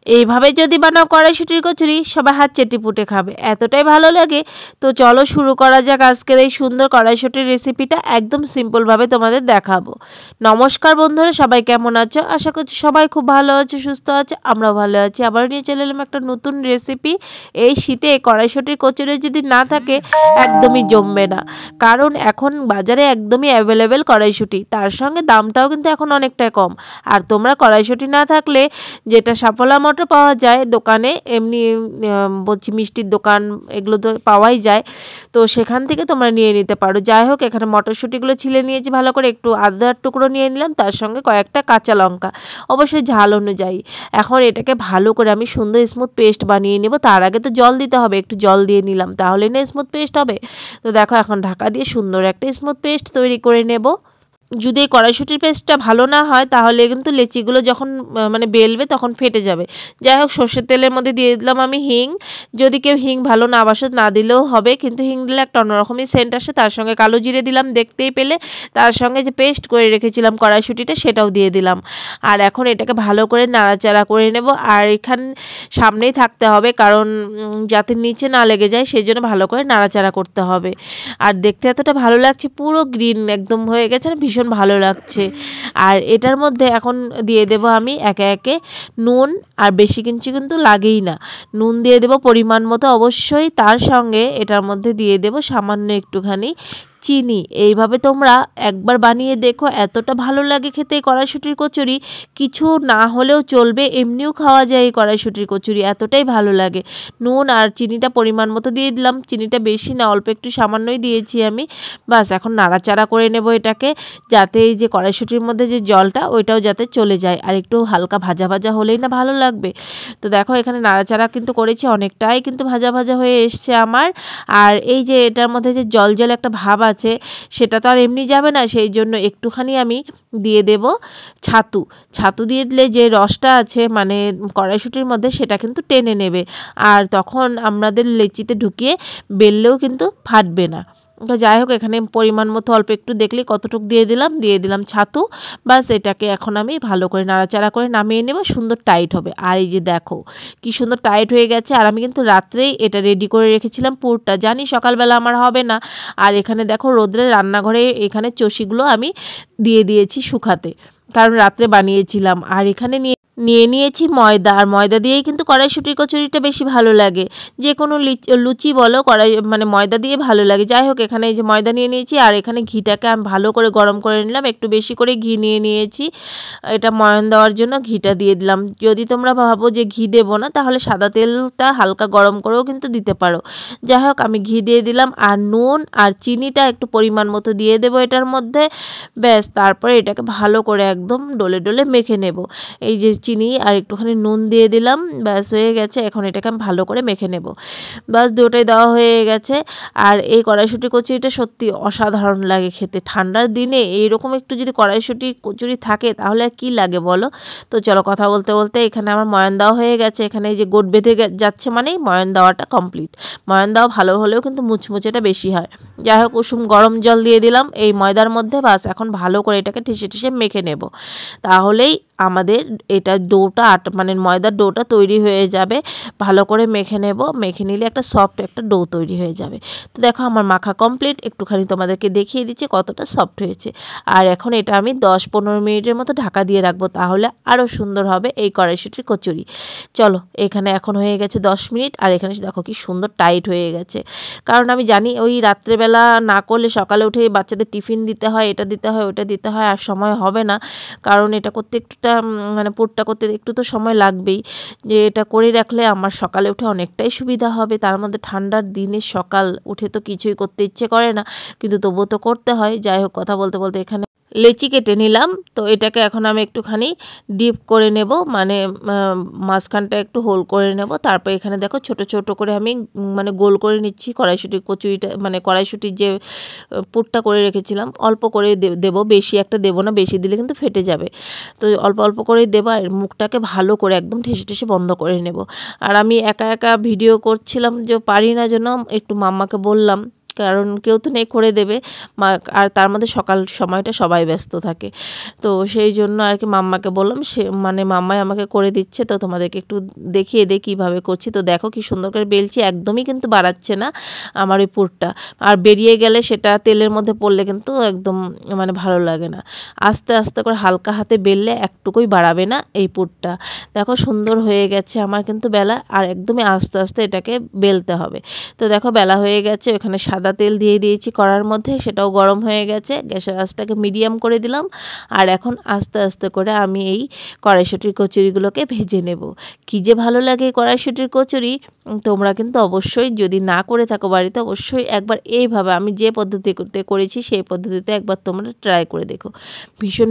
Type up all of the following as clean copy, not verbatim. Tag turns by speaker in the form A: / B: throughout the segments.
A: এইভাবে যদি বানাও কড়াইশুঁটির কচুরি সবাই হাত চেটেপুটে খাবে, এতটাই ভালো লাগে। তো চলো শুরু করা যাক আজকের এই সুন্দর কড়াইশুঁটির রেসিপিটা। একদম সিম্পলভাবে তোমাদের দেখাবো। নমস্কার বন্ধুরা, সবাই কেমন আছো? আশা করছি সবাই খুব ভালো আছে, সুস্থ আছে, আমরাও ভালো আছি। আবার নিয়ে চলে এলাম একটা নতুন রেসিপি। এই শীতে কড়াইশুঁটির কচুরি যদি না থাকে একদমই জমবে না, কারণ এখন বাজারে একদমই অ্যাভেলেবেল কড়াইশুঁটি, তার সঙ্গে দামটাও কিন্তু এখন অনেকটাই কম। আর তোমরা কড়াইশুঁটি না থাকলে যেটা সাফলা মটর পাওয়া যায় দোকানে, এমনি বলছি মিষ্টির দোকান, এগুলো তো পাওয়াই যায়, তো সেখান থেকে তোমরা নিয়ে নিতে পারো। যাই হোক, এখানে মটরশুঁটিগুলো ছিলে নিয়েছি ভালো করে, একটু আদার টুকরো নিয়ে নিলাম, তার সঙ্গে কয়েকটা কাঁচা লঙ্কা, অবশ্যই ঝাল অনুযায়ী। এখন এটাকে ভালো করে আমি সুন্দর স্মুথ পেস্ট বানিয়ে নেব। তার আগে তো জল দিতে হবে, একটু জল দিয়ে নিলাম, তাহলে না স্মুথ পেস্ট হবে। তো দেখো এখন ঢাকা দিয়ে সুন্দর একটা স্মুথ পেস্ট তৈরি করে নেব। যদি এই কড়াইশুঁটির পেস্টটা ভালো না হয় তাহলে কিন্তু লেচিগুলো যখন মানে বেলবে তখন ফেটে যাবে। যাই হোক, সর্ষের তেলের মধ্যে দিয়ে দিলাম আমি হিং। যদি কেউ হিং ভালো না বাসে না দিলেও হবে, কিন্তু হিং দিলে একটা অন্যরকমই সেন্ট আসে। তার সঙ্গে কালো জিরে দিলাম, দেখতেই পেলে। তার সঙ্গে যে পেস্ট করে রেখেছিলাম কড়াইশুঁটিটা সেটাও দিয়ে দিলাম। আর এখন এটাকে ভালো করে নাড়াচাড়া করে নেব। আর এখানে সামনেই থাকতে হবে, কারণ যাতে নিচে না লেগে যায় সেই জন্য ভালো করে নাড়াচাড়া করতে হবে। আর দেখতে এতটা ভালো লাগছে, পুরো গ্রিন একদম হয়ে গেছে, ভীষণ ভালো লাগছে। আর এটার মধ্যে এখন দিয়ে দেব আমি একে একে নুন। আর বেশি কিন্তু লাগেই না, নুন দিয়ে দেব পরিমাণ মতো অবশ্যই। তার সঙ্গে এটার মধ্যে দিয়ে দেব সামান্য একটুখানি চিনি। এইভাবে তোমরা একবার বানিয়ে দেখো, এতটা ভালো লাগে খেতে কড়াইশুঁটির কচুরি। কিছু না হলেও চলবে, এমনিও খাওয়া যায় এই কড়াইশুঁটির কচুরি, এতটাই ভালো লাগে। নুন আর চিনিটা পরিমাণ মতো দিয়ে দিলাম, চিনিটা বেশি না, অল্প একটু সামান্যই দিয়েছি আমি। বাস এখন নাড়াচাড়া করে নেব এটাকে, যাতে এই যে কড়াইশুঁটির মধ্যে যে জলটা ওইটাও যাতে চলে যায়। আর একটু হালকা ভাজা ভাজা হলেই না ভালো লাগবে। তো দেখো এখানে নাড়াচাড়া কিন্তু করেছি, অনেকটাই কিন্তু ভাজা ভাজা হয়ে এসছে আমার। আর এই যে এটার মধ্যে যে জল জল একটা ভাব আছে, সেটা তো আর এমনি যাবে না, সেই জন্য একটুখানি আমি দিয়ে দেব ছাতু। ছাতু দিয়ে দিলে যে রসটা আছে মানে কড়াইশুঁটির মধ্যে, সেটা কিন্তু টেনে নেবে, আর তখন আমাদের লেচিতে ঢুকিয়ে বেললেও কিন্তু ফাটবে না। তো যাই হোক, এখানে পরিমাণ মতো অল্প একটু দেখলে কতটুকু দিয়ে দিলাম ছাতু। বাস এটাকে এখন আমি ভালো করে নাড়াচাড়া করে নামিয়ে নেব, সুন্দর টাইট হবে। আর এই যে দেখো কি সুন্দর টাইট হয়ে গেছে। আর আমি কিন্তু রাত্রেই এটা রেডি করে রেখেছিলাম পুরটা, জানি সকালবেলা আমার হবে না। আর এখানে দেখো রোদ্রে রান্নাঘরে এখানে চষিগুলো আমি দিয়ে দিয়েছি শুকাতে, কারণ রাত্রে বানিয়েছিলাম। আর এখানে নিয়ে নিয়েছি ময়দা। আর ময়দা দিয়েই কিন্তু কড়াইশুঁটির কচুরিটা বেশি ভালো লাগে, যে কোনো লুচি বলো মানে ময়দা দিয়ে ভালো লাগে। যাই হোক, এখানে এই যে ময়দা নিয়ে নিয়েছি, আর এখানে ঘিটাকে আমি ভালো করে গরম করে নিলাম, একটু বেশি করে ঘি নিয়ে নিয়েছি। এটা ময়ান দেওয়ার জন্য ঘিটা দিয়ে দিলাম। যদি তোমরা ভাবো যে ঘি দেবো না, তাহলে সাদা তেলটা হালকা গরম করেও কিন্তু দিতে পারো। যাই হোক, আমি ঘি দিয়ে দিলাম, আর নুন আর চিনিটা একটু পরিমাণ মতো দিয়ে দেবো এটার মধ্যে। ব্যাস, তারপরে এটাকে ভালো করে একদম ডলে ডলে মেখে নেব। এই যে চিনি আর একটুখানি নুন দিয়ে দিলাম, ব্যাস হয়ে গেছে। এখন এটাকে আমি ভালো করে মেখে নেব। ব্যাস দুটোই দেওয়া হয়ে গেছে। আর এই কড়াইশুঁটি কচুরিটা সত্যি অসাধারণ লাগে খেতে। ঠান্ডার দিনে এইরকম একটু যদি কড়াইশুঁটি কচুরি থাকে তাহলে আর কী লাগে বলো। তো চলো, কথা বলতে বলতে এখানে আমার ময়ান দেওয়া হয়ে গেছে। এখানে এই যে গোট বেঁধে যাচ্ছে মানেই ময়ান দেওয়াটা কমপ্লিট। ময়ান দেওয়া ভালো হলেও কিন্তু মুচমুচেটা বেশি হয়। যাই হোক, উষুম গরম জল দিয়ে দিলাম এই ময়দার মধ্যে। বাস এখন ভালো করে এটাকে ঠেসে ঠেসে মেখে নেব, তাহলেই আমাদের এটা ডোটা মানে ময়দার ডোটা তৈরি হয়ে যাবে। ভালো করে মেখে নেব, মেখে নিলে একটা সফট একটা ডো তৈরি হয়ে যাবে। তো দেখো আমার মাখা কমপ্লিট, একটুখানি তোমাদেরকে দেখিয়ে দিচ্ছি কতটা সফট হয়েছে। আর এখন এটা আমি 10-15 মিনিটের মতো ঢাকা দিয়ে রাখবো, তাহলে আরও সুন্দর হবে এই কড়াইশুঁটির কচুরি। চলো, এখানে এখন হয়ে গেছে 10 মিনিট, আর এখানে দেখো কি সুন্দর টাইট হয়ে গেছে। কারণ আমি জানি ওই রাত্রেবেলা না করলে সকালে উঠে বাচ্চাদের টিফিন দিতে হয়, এটা দিতে হয়, ওটা দিতে হয়, আর সময় হবে না। কারণ এটা করতে একটুটা মানে পুরটা করতে একটু তো সময় লাগবেই। যে এটা করে রাখলে আমার সকালে উঠে অনেকটাই সুবিধা হবে। তার মধ্যে ঠান্ডার দিনে সকাল উঠে তো কিছুই করতে ইচ্ছে করে না, কিন্তু তবুও তো করতে হয়। যাই হোক, কথা বলতে বলতে এখানে লেচি কেটে নিলাম। তো এটাকে এখন আমি একটুখানি ডিপ করে নেব, মানে মাঝখানটা একটু হোল করে নেব। তারপর এখানে দেখো ছোট ছোট করে আমি মানে গোল করে নিচ্ছি কড়াইশুঁটির কচুরিটা, মানে কড়াইশুঁটির যে পুরটা করে রেখেছিলাম অল্প করে দেবো, বেশি একটা দেবো না, বেশি দিলে কিন্তু ফেটে যাবে। তো অল্প অল্প করে দেবো, আর মুখটাকে ভালো করে একদম ঠেসে ঠেসে বন্ধ করে নেব। আর আমি একা একা ভিডিও করছিলাম, যে পারি না, জন্য একটু মাম্মাকে বললাম কারণ কেউ তো নেই করে দেবে আর তার মধ্যে সকাল সময়টা সবাই ব্যস্ত থাকে। তো সেই জন্য আর কি মাম্মাকে বললাম, সে মানে মাম্মাই আমাকে করে দিচ্ছে। তো তোমাদেরকে একটু দেখিয়ে দিই কীভাবে করছি। তো দেখো কি সুন্দর করে বেলছি, একদমই কিন্তু বাড়াচ্ছে না আমার ওই পুরটা, আর বেরিয়ে গেলে সেটা তেলের মধ্যে পড়লে কিন্তু একদম মানে ভালো লাগে না। আস্তে আস্তে করে হালকা হাতে বেললে একটুকুই বাড়াবে না এই পুরটা। দেখো সুন্দর হয়ে গেছে আমার কিন্তু বেলা, আর একদমই আস্তে আস্তে এটাকে বেলতে হবে। তো দেখো বেলা হয়ে গেছে, এখানে সাদা তেল দিয়ে দিয়েছি কড়ার মধ্যে, সেটাও গরম হয়ে গেছে। গ্যাসের আঁচটাকে মিডিয়াম করে দিলাম, আর এখন আস্তে আস্তে করে আমি এই কড়াইশুঁটির কচুরিগুলোকে ভেজে নেব। কী যে ভালো লাগে এই কড়াইশুঁটির কচুরি, তোমরা কিন্তু অবশ্যই যদি না করে থাকো বাড়িতে, অবশ্যই একবার এইভাবে আমি যে পদ্ধতিতে করেছি সেই পদ্ধতিতে একবার তোমরা ট্রাই করে দেখো।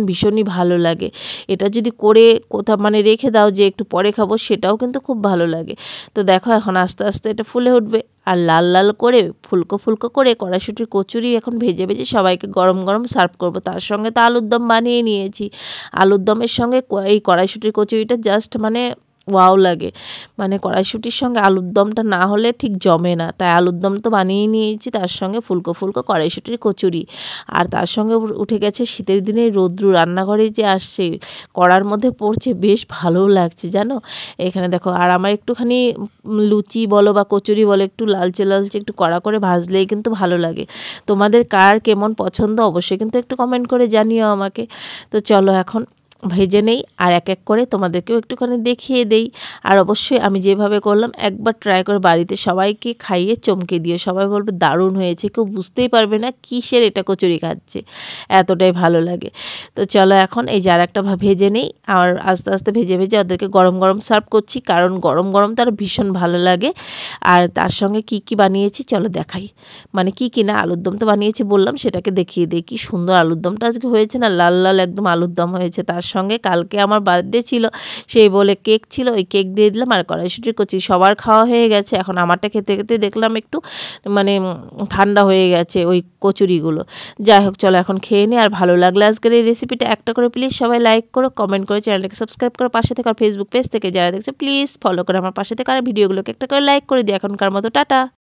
A: ভীষণই ভালো লাগে। এটা যদি করে কোথাও মানে রেখে দাও যে একটু পরে খাবো, সেটাও কিন্তু খুব ভালো লাগে। তো দেখো এখন আস্তে আস্তে এটা ফুলে উঠবে, আর লাল লাল করে ফুলকো করে কড়াইশুঁটির কচুরি এখন ভেজে ভেজে সবাইকে গরম গরম সার্ভ করব। তার সঙ্গে তো আলুর দম বানিয়ে নিয়েছি। আলুর দমের সঙ্গে এই কড়াইশুঁটির কচুরিটা জাস্ট মানে ওয়াও লাগে। মানে কড়াইশুঁটির সঙ্গে আলুর দমটা না হলে ঠিক জমে না, তাই আলুর দম তো বানিয়ে নিয়েছি, তার সঙ্গে ফুলকো কড়াইশুঁটির কচুরি। আর তার সঙ্গে উঠে গেছে শীতের দিনে রৌদ্র, রান্নাঘরে যে আসছে কড়ার মধ্যে পড়ছে, বেশ ভালোও লাগছে জানো। এখানে দেখো, আর আমার একটুখানি লুচি বলো বা কচুরি বলো একটু লালচে একটু কড়া করে ভাজলেই কিন্তু ভালো লাগে। তোমাদের কার কেমন পছন্দ অবশ্যই কিন্তু একটু কমেন্ট করে জানিও আমাকে। তো চলো এখন ভেজে নেই, আর এক এক করে তোমাদেরকেও একটুখানি দেখিয়ে দেই। আর অবশ্যই আমি যেভাবে করলাম একবার ট্রাই করে বাড়িতে সবাইকে খাইয়ে চমকে দিও। সবাই বলবে দারুণ হয়েছে, কেউ বুঝতেই পারবে না কিসের এটা কচুরি খাচ্ছে, এতটাই ভালো লাগে। তো চলো এখন এই যার একটা ভেজে নেই, আর আস্তে আস্তে ভেজে ভেজে ওদেরকে গরম গরম সার্ভ করছি, কারণ গরম গরম তার ভীষণ ভালো লাগে। আর তার সঙ্গে কি বানিয়েছি চলো দেখাই। মানে কি না, আলুর দম তো বানিয়েছি বললাম, সেটাকে দেখিয়ে দিই। কি সুন্দর আলুর দমটা আজকে হয়েছে না, লাল লাল একদম আলুর দম হয়েছে। তার সঙ্গে কালকে আমার বার্থডে ছিল, সেই বলে কেক ছিল, ওই কেক দিয়ে দিলাম। আর কড়াইশুঁটির কচি সবার খাওয়া হয়ে গেছে, এখন আমারটা খেতে খেতে দেখলাম একটু মানে ঠান্ডা হয়ে গেছে ওই কচুরিগুলো। যাই হোক চলো এখন খেয়ে নিই। আর ভালো লাগলে আজকের এই রেসিপিটা একটা করে প্লিজ সবাই লাইক করো, কমেন্ট করে, চ্যানেলটাকে সাবস্ক্রাইব করো পাশে থেকে। আর ফেসবুক পেজ থেকে যারা দেখছো প্লিজ ফলো করে আমার পাশে থেকে, আর ভিডিওগুলোকে একটা করে লাইক করে দিই। এখনকার মতো টাটা।